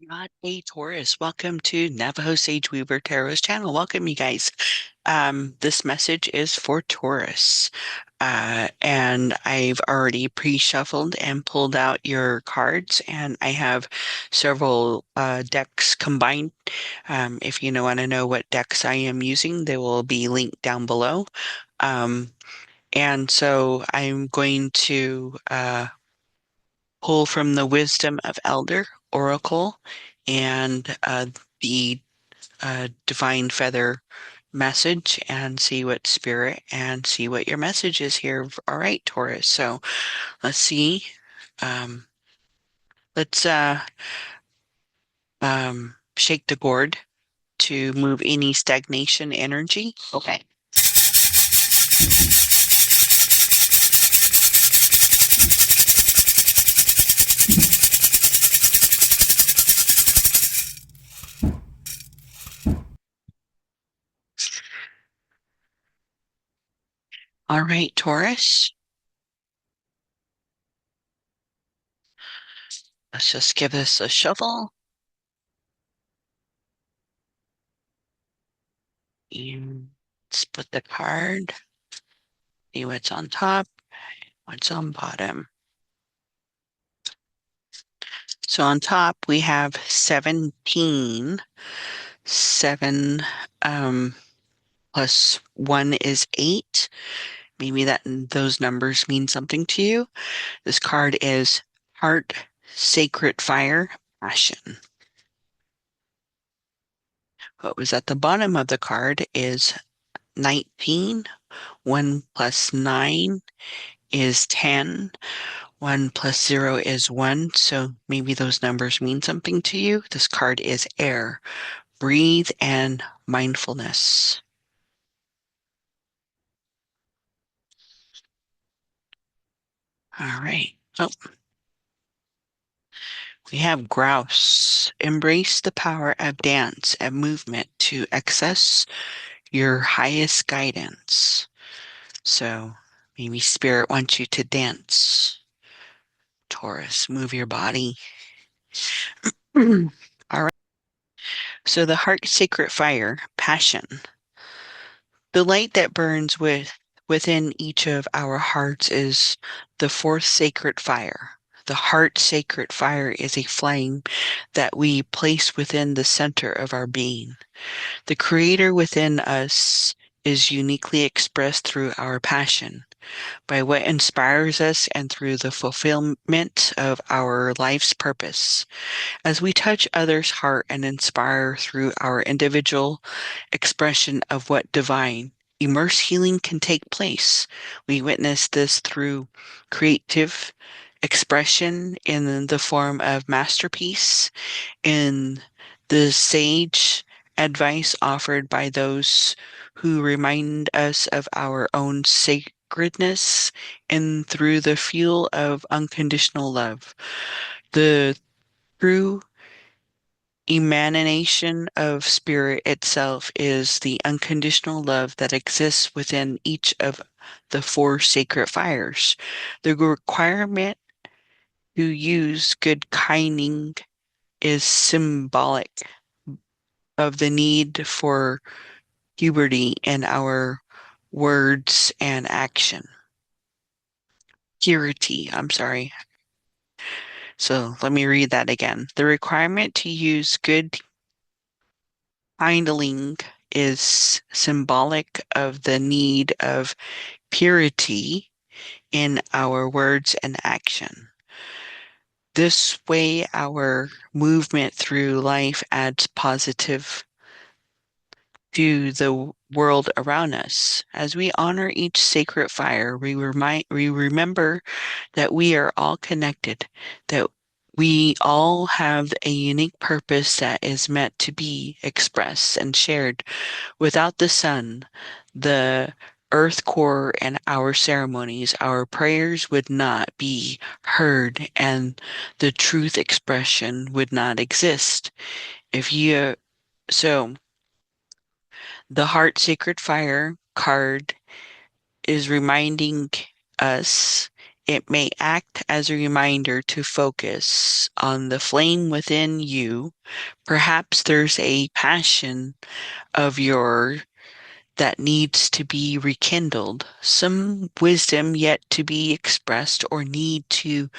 Not a Taurus. Welcome to Navajo Sage Weaver Tarot's channel. Welcome, you guys. This message is for Taurus. And I've already pre-shuffled and pulled out your cards, and I have several decks combined. If you want to know what decks I am using, they will be linked down below. And so I'm going to pull from the Wisdom of Elder Oracle and the Divine Feather message and see what spirit and see what your message is here. All right, Taurus. So let's see. Um, let's shake the gourd to move any stagnation energy. Okay. All right, Taurus. Let's just give this a shuffle. And split the card. See what's on top, what's on bottom. So on top we have 17. 7 plus 1 is 8. Maybe those numbers mean something to you. This card is Heart, Sacred Fire, Passion. What was at the bottom of the card is 19. 1 plus 9 is 10. 1 plus 0 is 1. So maybe those numbers mean something to you. This card is Air, Breathe, and Mindfulness. All right. Oh, we have Grouse. Embrace the power of dance and movement to access your highest guidance. So maybe Spirit wants you to dance. Taurus, move your body. All right. So the heart sacred fire, passion. The light that burns within each of our hearts is the fourth sacred fire. The heart sacred fire is a flame that we place within the center of our being. The creator within us is uniquely expressed through our passion, by what inspires us and through the fulfillment of our life's purpose. As we touch others' heart and inspire through our individual expression of what divine, immerse healing can take place. We witness this through creative expression in the form of masterpiece, in the sage advice offered by those who remind us of our own sacredness, and through the fuel of unconditional love. The true emanation of spirit itself is the unconditional love that exists within each of the four sacred fires. The requirement to use good kinding is symbolic of the need for puberty in our words and action. Purity, I'm sorry. So let me read that again. The requirement to use good kindling is symbolic of the need of purity in our words and action. This way, our movement through life adds positive to the world around us. As we honor each sacred fire, we remember that we are all connected, that we all have a unique purpose that is meant to be expressed and shared. Without the sun, the earth core, and our ceremonies, our prayers would not be heard and the truth expression would not exist. If you so the Heart Sacred Fire card is reminding us It may act as a reminder to focus on the flame within you. Perhaps there's a passion of your that needs to be rekindled, some wisdom yet to be expressed, or need to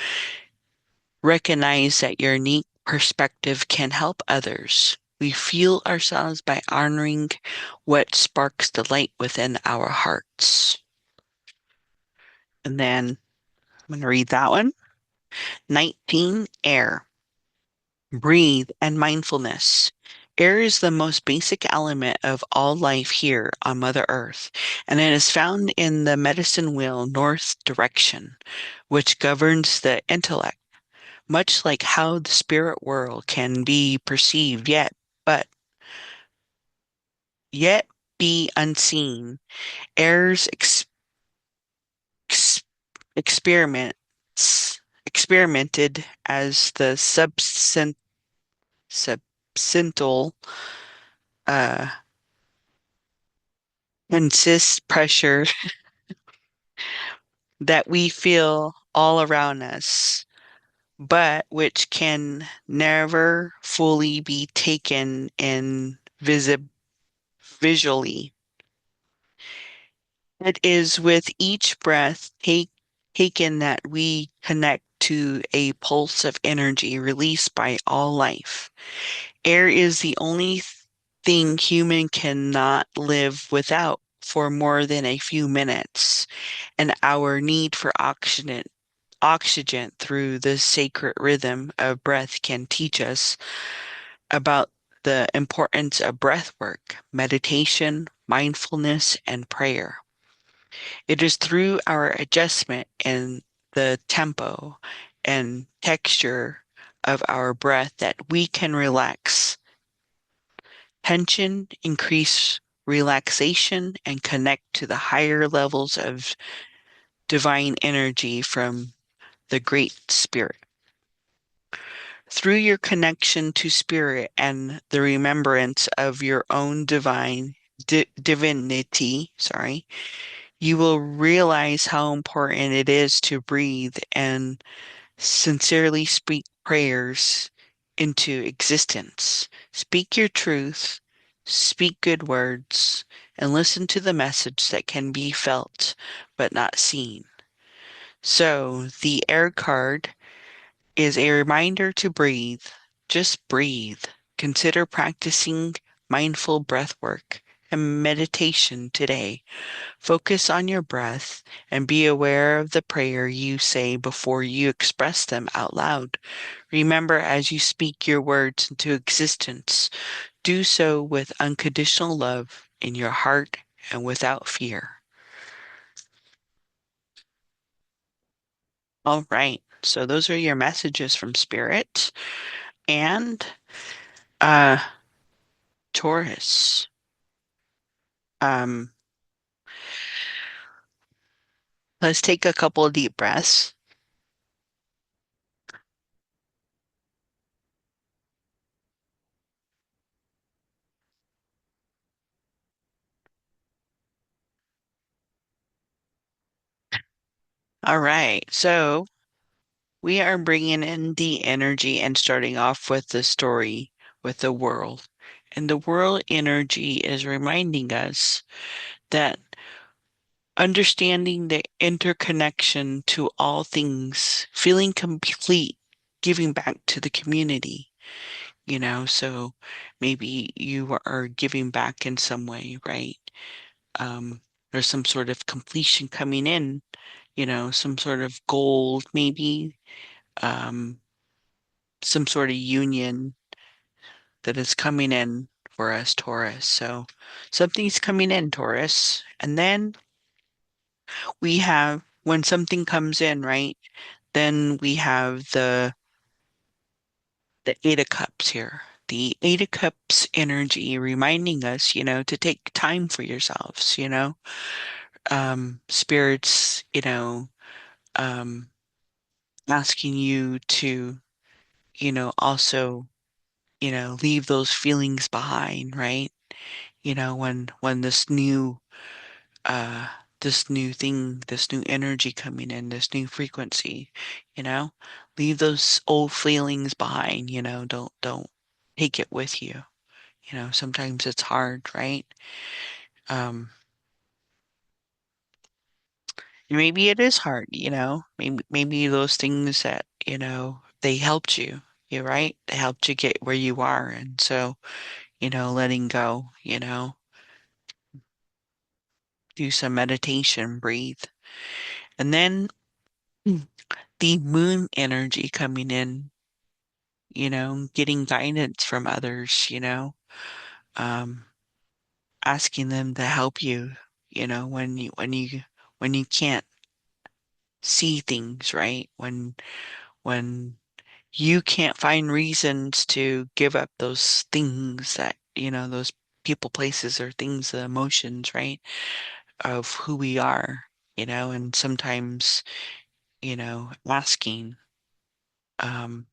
recognize that your unique perspective can help others. We fuel ourselves by honoring what sparks the light within our hearts. And then I'm going to read that one. 19, air. Breathe and mindfulness. Air is the most basic element of all life here on Mother Earth, and it is found in the medicine wheel north direction, which governs the intellect, much like how the spirit world can be perceived but yet be unseen. Air's ex- experiments experimented as the substantial uh, consist pressure that we feel all around us, but which can never fully be taken in visually. It is with each breath taken that we connect to a pulse of energy released by all life. Air is the only thing human cannot live without for more than a few minutes, and our need for oxygen through the sacred rhythm of breath can teach us about the importance of breath work, meditation, mindfulness, and prayer. It is through our adjustment in the tempo and texture of our breath that we can relax tension, increase relaxation, and connect to the higher levels of divine energy from the Great Spirit. Through your connection to Spirit and the remembrance of your own divinity, you will realize how important it is to breathe and sincerely speak prayers into existence. Speak your truth, speak good words, and listen to the message that can be felt but not seen. So, the air card is a reminder to breathe. Just breathe. Consider practicing mindful breath work and meditation today. Focus on your breath and be aware of the prayer you say before you express them out loud. Remember, as you speak your words into existence, do so with unconditional love in your heart and without fear. All right. So those are your messages from Spirit. And uh Taurus. Um, let's take a couple of deep breaths. All right. So we are bringing in the energy and starting off with the story with the world. And the world energy is reminding us that understanding the interconnection to all things, feeling complete, giving back to the community, so maybe you are giving back in some way, right? There's some sort of completion coming in, some sort of goal, maybe, um, some sort of union that is coming in for us, Taurus. So something's coming in, Taurus. And then we have when something comes in, right? Then we have the Eight of Cups here. The Eight of Cups energy reminding us, to take time for yourselves, spirits, um, asking you to, also, leave those feelings behind, right? When this new uh this new thing, this new energy coming in, this new frequency, you know? Leave those old feelings behind, don't take it with you. Sometimes it's hard, right? Um, maybe it is hard, maybe those things that, they helped you, you're right? They helped you get where you are. And so, letting go, do some meditation, breathe. And then the moon energy coming in, getting guidance from others, um, asking them to help you, when you can't see things, right? When you can't find reasons to give up those things that, those people, places, or things, the emotions, right? Of who we are, and sometimes, asking, um,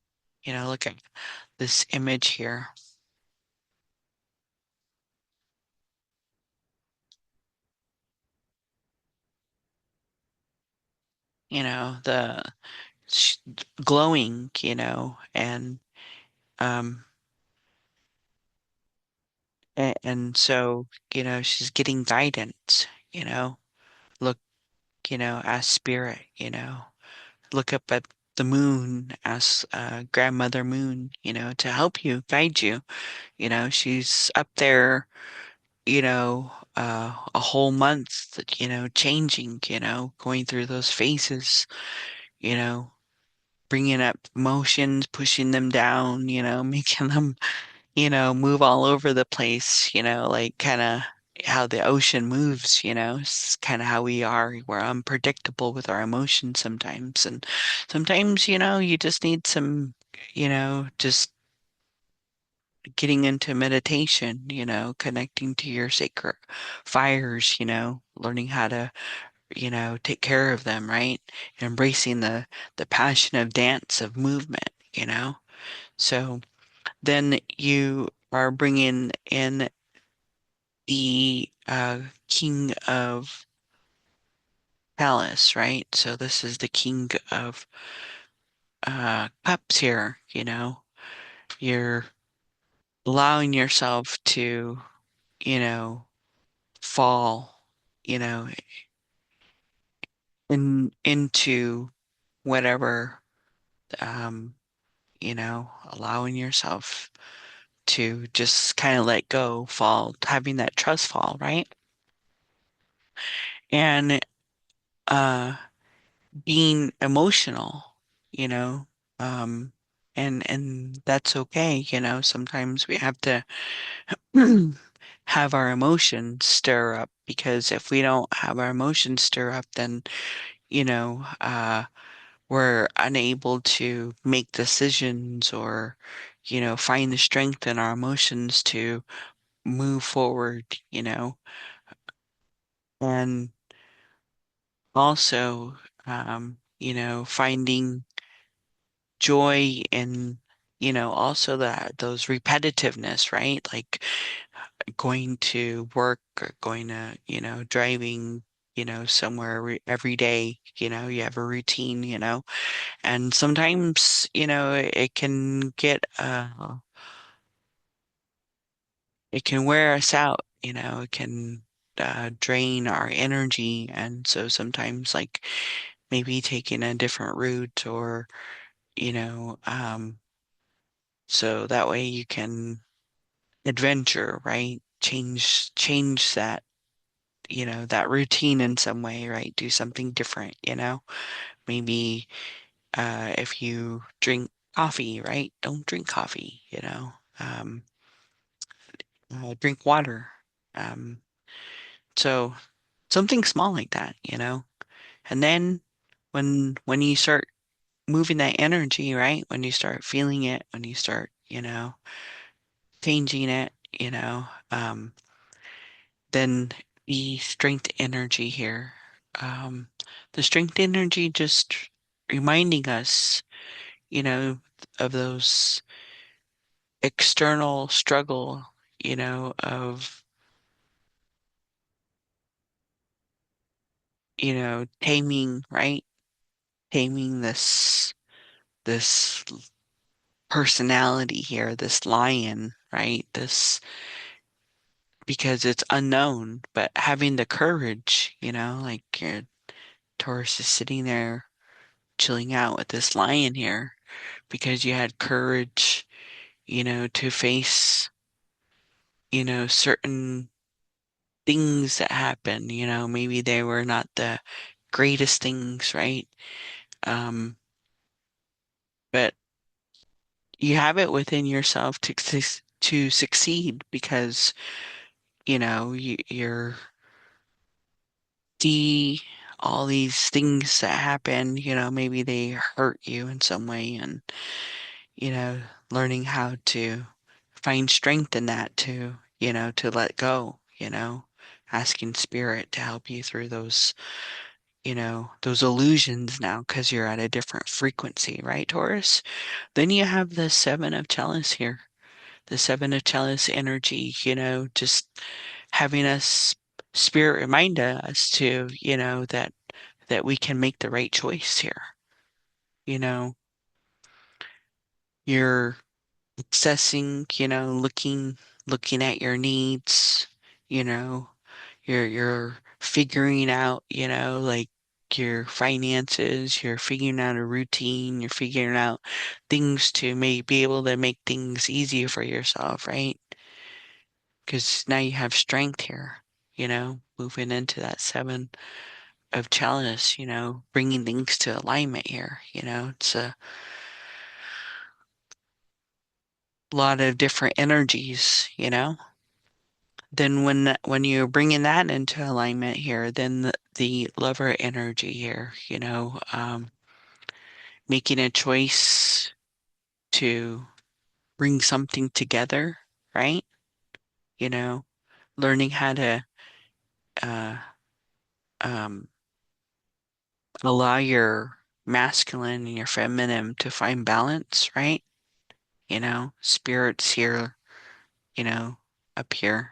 look at this image here, the sh- glowing, um, and so, she's getting guidance, look, as spirit, look up at the moon as grandmother moon, to help you, guide you. She's up there, a whole month, changing, going through those phases, you know, bringing up emotions, pushing them down, making them, move all over the place, like kind of how the ocean moves, it's kind of how we are. We're unpredictable with our emotions sometimes. And sometimes, you just need some, just getting into meditation, connecting to your sacred fires, learning how to, take care of them, right? Embracing the passion of dance, of movement, So then you are bringing in the King of Palace, right? So this is the King of Cups here, You're allowing yourself to, you know, fall, you know, into whatever, um, allowing yourself to just kind of let go, fall, having that trust fall, right? And uh being emotional, you know, um and that's okay, sometimes we have to have our emotions stir up, because if we don't have our emotions stir up, then, we're unable to make decisions, or, find the strength in our emotions to move forward, and also, finding joy in, also that those repetitiveness, right? Like going to work, or going to, driving, somewhere every day, you have a routine, and sometimes, it can wear us out, it can drain our energy. And so sometimes, like, maybe taking a different route, or, so that way you can adventure, right? Change that, that routine in some way, right? Do something different, Maybe if you drink coffee, right? Don't drink coffee, Um, drink water. Um, so something small like that, And then when you start moving that energy, right? When you start feeling it, when you start, changing it, then the strength energy here. Um, the strength energy just reminding us, you know, of those external struggle, of taming, right? Taming this personality here, this lion, right? This because it's unknown, but having the courage, like your Taurus is sitting there chilling out with this lion here because you had courage, to face, certain things that happen, maybe they were not the greatest things, right? Um, but you have it within yourself to succeed because, you're see all these things that happen, maybe they hurt you in some way and, you know, learning how to find strength in that to let go, asking spirit to help you through those illusions now because you're at a different frequency, right, Taurus? Then you have the Seven of Chalice here, the Seven of Chalice energy, just having us spirit remind us to, that we can make the right choice here. You know, you're assessing, looking at your needs, you know, you're figuring out, like your finances, you're figuring out a routine, you're figuring out things to be able to make things easier for yourself, right? Because now you have strength here, moving into that seven of chalice, bringing things to alignment here, it's a lot of different energies, Then when you're bringing that into alignment here, then the lover energy here, making a choice to bring something together, right? You know, learning how to uh, um, allow your masculine and your feminine to find balance, right? Spirits here, you know, up here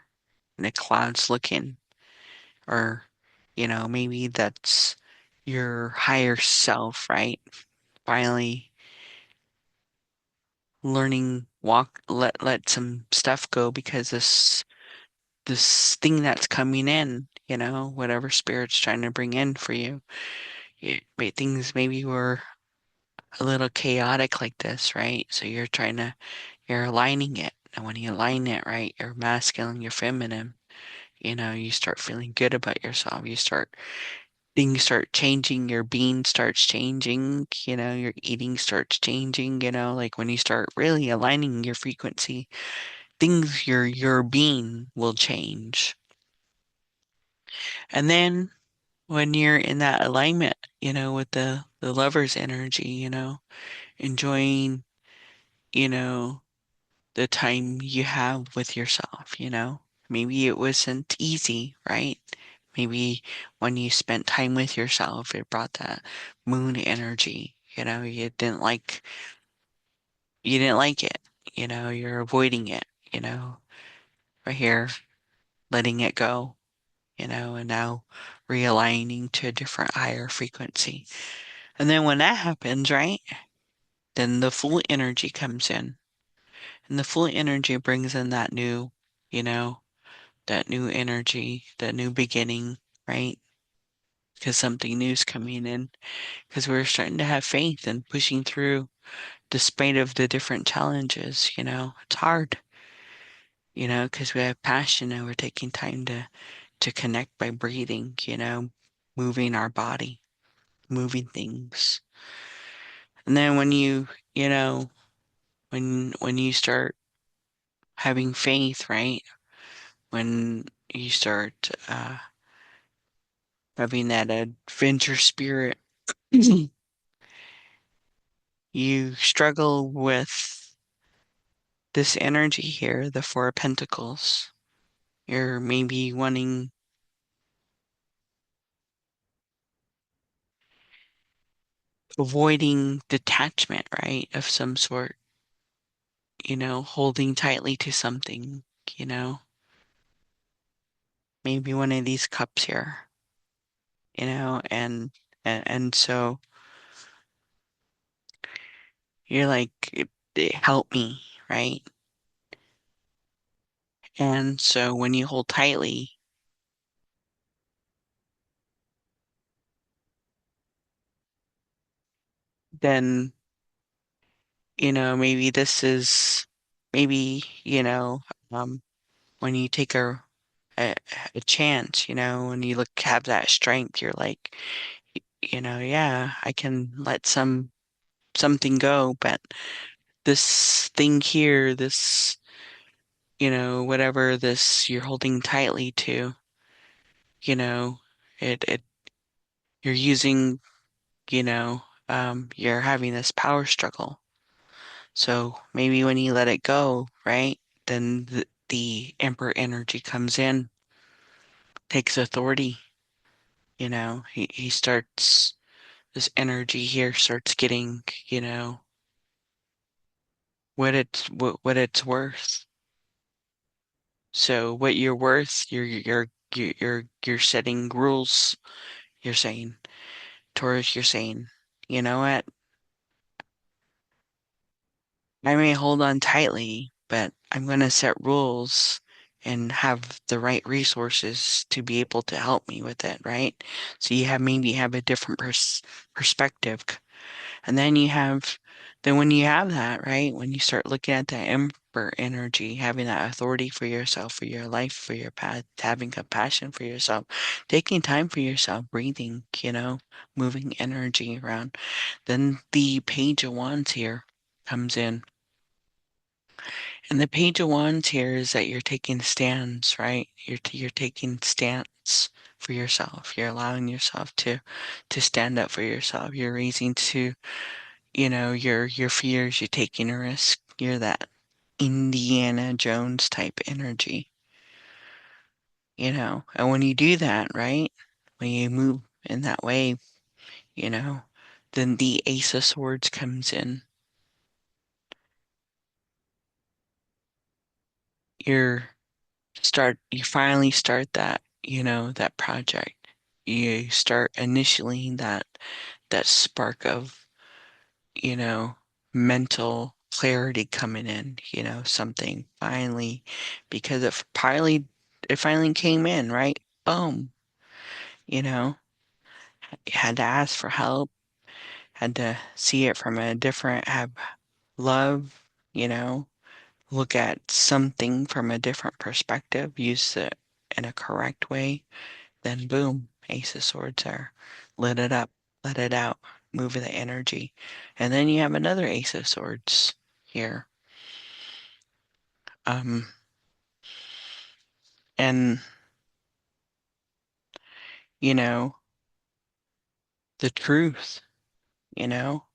in the clouds looking, or, maybe that's your higher self, right? Finally learning let some stuff go because this thing that's coming in, whatever spirit's trying to bring in for you. Things maybe were a little chaotic like this, right? So you're aligning it. And when you align it, right, your masculine, your feminine, you start feeling good about yourself. Things start changing, your being starts changing, your eating starts changing, like when you start really aligning your frequency, things your being will change. And then when you're in that alignment, with the lover's energy, enjoying, you know, the time you have with yourself, Maybe it wasn't easy, right? Maybe when you spent time with yourself, it brought that moon energy, you didn't like it, you're avoiding it, right here, letting it go, and now realigning to a different higher frequency. And then when that happens, right, then the full energy comes in. And the full energy brings in you know, that new energy, that new beginning, right? Because something new's coming in. Because we're starting to have faith and pushing through despite of the different challenges, It's hard, because we have passion and we're taking time to connect by breathing, moving our body, moving things. And then you know, when you start having faith, right? When you start having that adventure spirit, you struggle with this energy here, the Four of Pentacles. You're maybe avoiding detachment, right? Of some sort, holding tightly to something, maybe one of these cups here. and so you're like, help me, right? And so when you hold tightly, then, maybe this is maybe, um, when you take a, a chance, when you have that strength, you're like, yeah, I can let something go, but this thing here, this, whatever this you're holding tightly to, you know, it you're using, you're having this power struggle. So maybe when you let it go, right, then the Emperor energy comes in, takes authority, he starts, this energy here starts getting, what it's worth. So what you're worth, you're setting rules. You're saying, Taurus, you're saying, you know what? I may hold on tightly, but I'm going to set rules and have the right resources to be able to help me with it, right? So you maybe have a different perspective. And then when you have that, right? When you start looking at that emperor energy, having that authority for yourself, for your life, for your path, having compassion for yourself, taking time for yourself, breathing, moving energy around, then the Page of Wands here comes in. And the Page of Wands here is that you're taking stands, right? You're taking stance for yourself. You're allowing yourself to stand up for yourself. You're raising to, your fears. You're taking a risk. You're that Indiana Jones type energy, And when you do that, right? When you move in that way, you know, then the Ace of Swords comes in. You're you finally start that project. You start initiating that spark of, you know, mental clarity coming in, something finally, because it finally came in, right? Boom, you know, you had to ask for help, had to see it from a different, have love, look at something from a different perspective, use it in a correct way, then boom, Ace of Swords there. Lit it up, let it out, move the energy. And then you have another Ace of Swords here. Um, and you know, the truth, you know,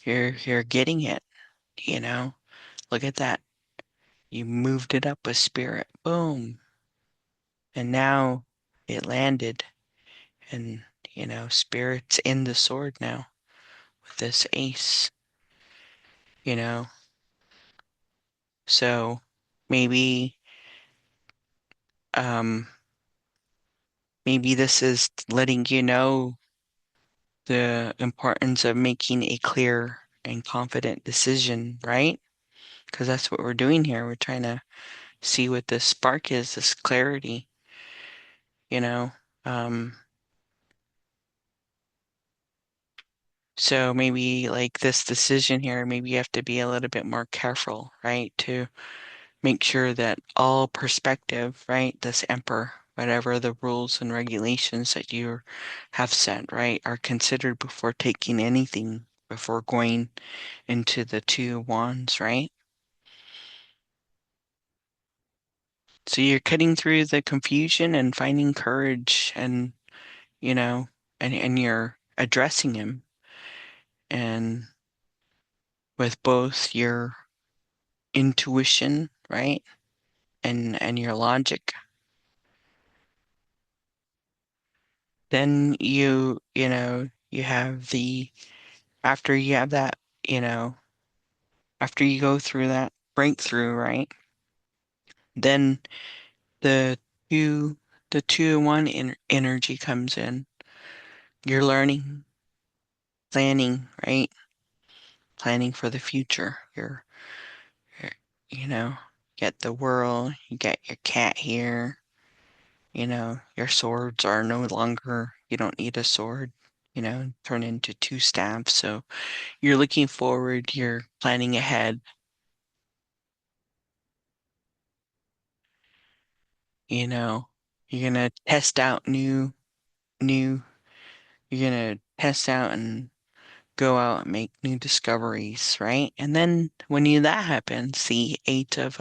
you're getting it, you know. Look at that. You moved it up with spirit. Boom. And now it landed. And, spirit's in the sword now with this ace, you know. So maybe um maybe this is letting you know the importance of making a clear and confident decision, right? Because that's what we're doing here. We're trying to see what this spark is, this clarity, you know. Um, so maybe like this decision here, maybe you have to be a little bit more careful, right? To make sure that all perspective, right? This emperor, whatever the rules and regulations that you have set, right, are considered before taking anything, before going into the Two of Wands, right? So you're cutting through the confusion and finding courage and, you know, and you're addressing him and with both your intuition, right? And your logic. Then you have after you have that, after you go through that breakthrough, right? Then the two the 2-1 energy comes in. You're learning, planning, right? Planning for the future. You're you know, get the world, you get your cat here, your swords are no longer, you don't need a sword, turn into two staffs. So you're looking forward, you're planning ahead, you know, you're gonna test out new, you're gonna test out and go out and make new discoveries, right? And then when that happens, the eight of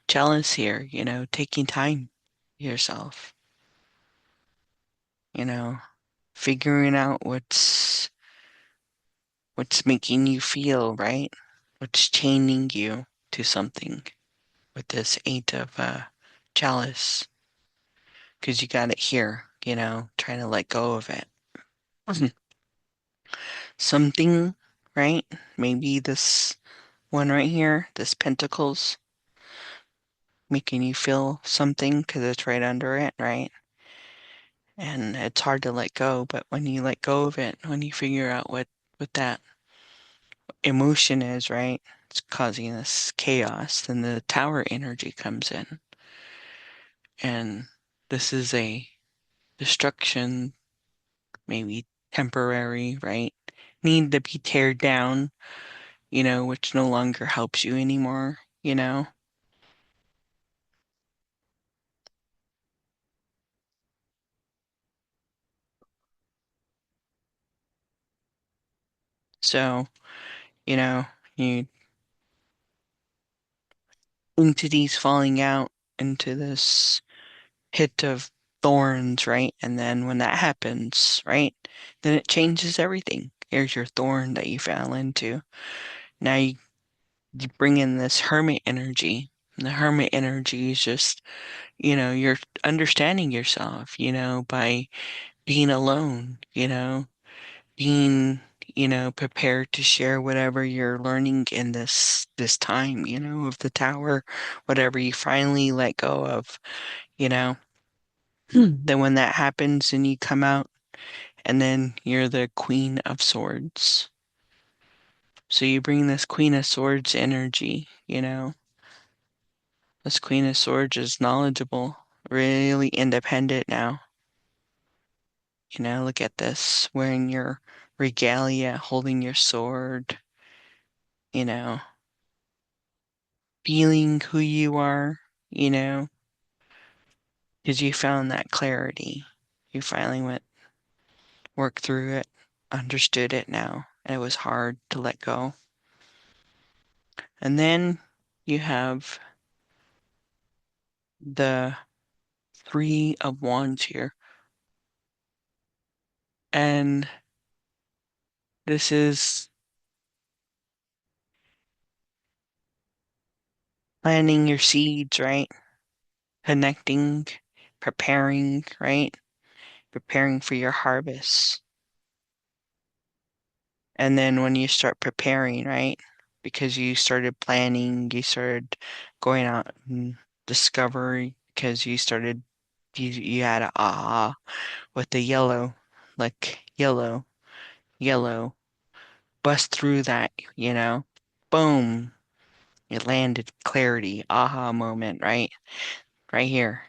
chalice here, taking time yourself, you know, figuring out what's making you feel, right? What's chaining you to something with this eight of chalice, because you got it here, trying to let go of it. Something, right? Maybe this one right here, this pentacles, making you feel something because it's right under it, right? And it's hard to let go, but when you let go of it, when you figure out what that emotion is, right? It's causing this chaos, then the tower energy comes in. And this is a destruction, maybe temporary, right? Need to be teared down, which no longer helps you anymore. So, you know, you entities falling out into this pit of thorns, right? And then when that happens, right, then it changes everything. Here's your thorn that you fell into. Now you bring in this hermit energy. And the hermit energy is just, you're understanding yourself, by being alone, being, prepared to share whatever you're learning in this time, of the tower, whatever you finally let go of, you know. Then when that happens and you come out and then you're the Queen of Swords. So you bring this Queen of Swords energy, This Queen of Swords is knowledgeable, really independent now. Look at this, wearing your regalia, holding your sword, you know, feeling who you are, you know, because you found that clarity. You finally worked through it, understood it now, and it was hard to let go. And then you have the Three of Wands here. And this is planting your seeds, right? Connecting, preparing, right? Preparing for your harvest. And then when you start preparing, right? Because you started planning, you started going out and discovery because you had a aha with the yellow, like yellow, bust through that, boom, it landed clarity, aha moment, right? Right here,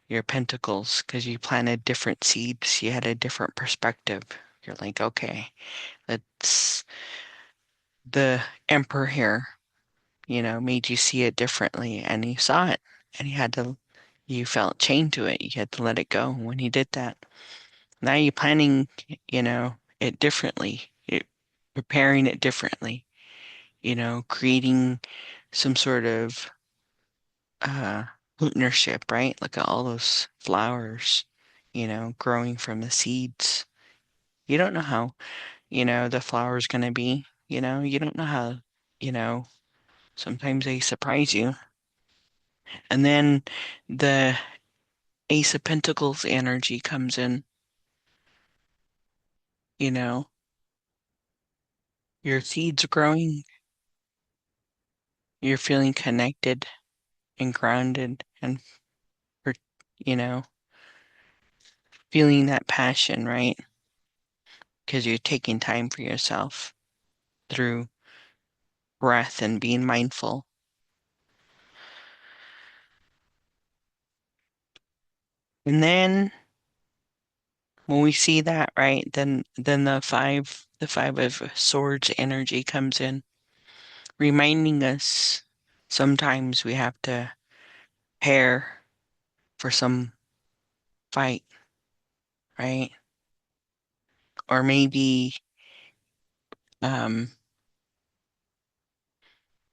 your pentacles, because you planted different seeds, you had a different perspective. You're like, okay, let's the emperor here, made you see it differently and you saw it and you felt chained to it. You had to let it go when you did that. Now you're planning, it differently, preparing it differently, creating some sort of uh, partnership, right? Look at all those flowers, growing from the seeds. You don't know how, the flower's going to be, you don't know how, you know, sometimes they surprise you. And then the Ace of Pentacles energy comes in, you know, your seeds growing, you're feeling connected and grounded and, you know, feeling that passion, right? because you're taking time for yourself through breath and being mindful. And then when we see that, right, then the five of swords energy comes in, reminding us sometimes we have to prepare for some fight, right? Or maybe um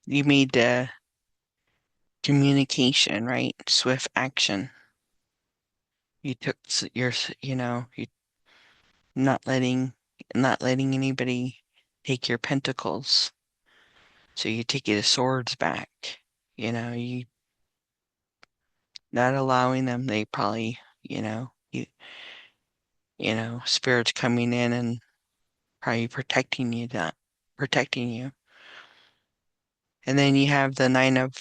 you made the communication, right? Swift action. You took you not letting anybody take your pentacles. So you take your swords back. You not allowing them, they probably, spirits coming in and probably protecting you. And then you have the nine of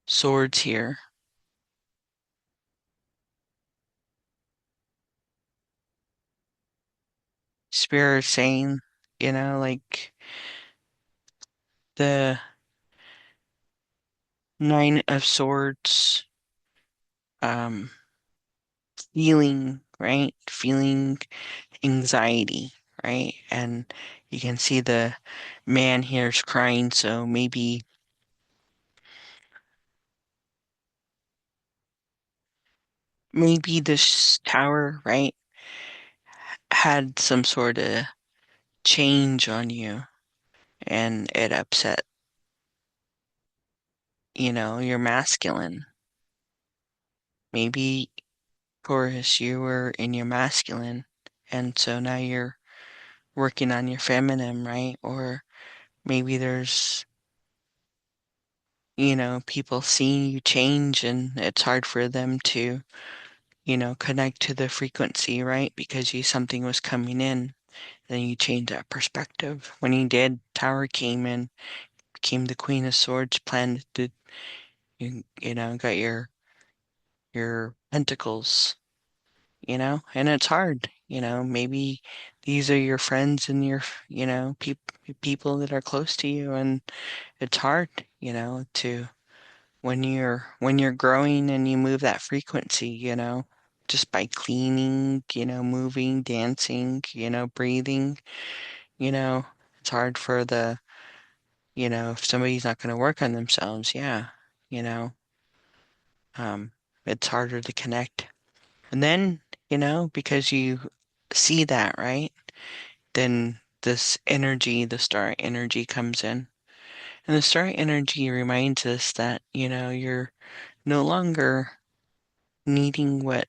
swords here. Spirit saying, like the nine of swords, um, feeling, right? Feeling anxiety, right? And you can see the man here is crying, so maybe this tower, right, had some sort of change on you and it upset, your masculine. Maybe, Taurus, you were in your masculine, and so now you're working on your feminine, right? Or maybe there's, people seeing you change and it's hard for them to, connect to the frequency, right? Because something was coming in, then you change that perspective. When he did, Tower came in, became the Queen of Swords, planted, got your pentacles, and it's hard, maybe these are your friends and your, people that are close to you, and it's hard, to when you're growing and you move that frequency, just by cleaning, moving, dancing, breathing, you know, it's hard for if somebody's not going to work on themselves, yeah, you know, um, it's harder to connect. And then, because you see that, right? Then this energy, the star energy comes in. And the star energy reminds us that, you're no longer needing what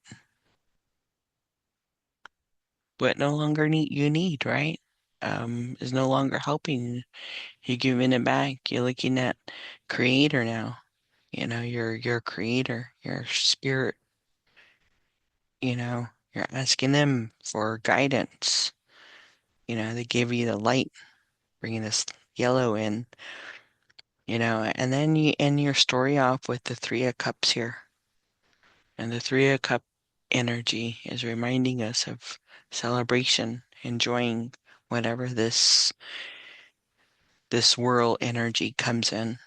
no longer you need, right? Is no longer helping. You're giving it back. You're looking at creator now. You're creator, your spirit, you're asking them for guidance. They give you the light, bringing this yellow in, and then you end your story off with the Three of Cups here. And the Three of Cup energy is reminding us of celebration, enjoying whatever this whirl energy comes in.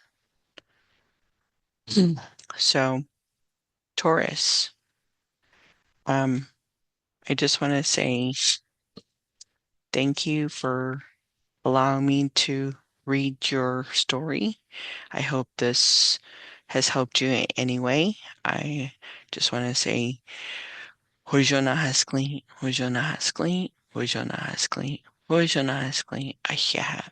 So, Taurus, um, I just want to say thank you for allowing me to read your story. I hope this has helped you in any way. I just want to say, Hojona Haskli, Hojona Haskli, Hojona Haskli, Hojona Haskli, Ahya.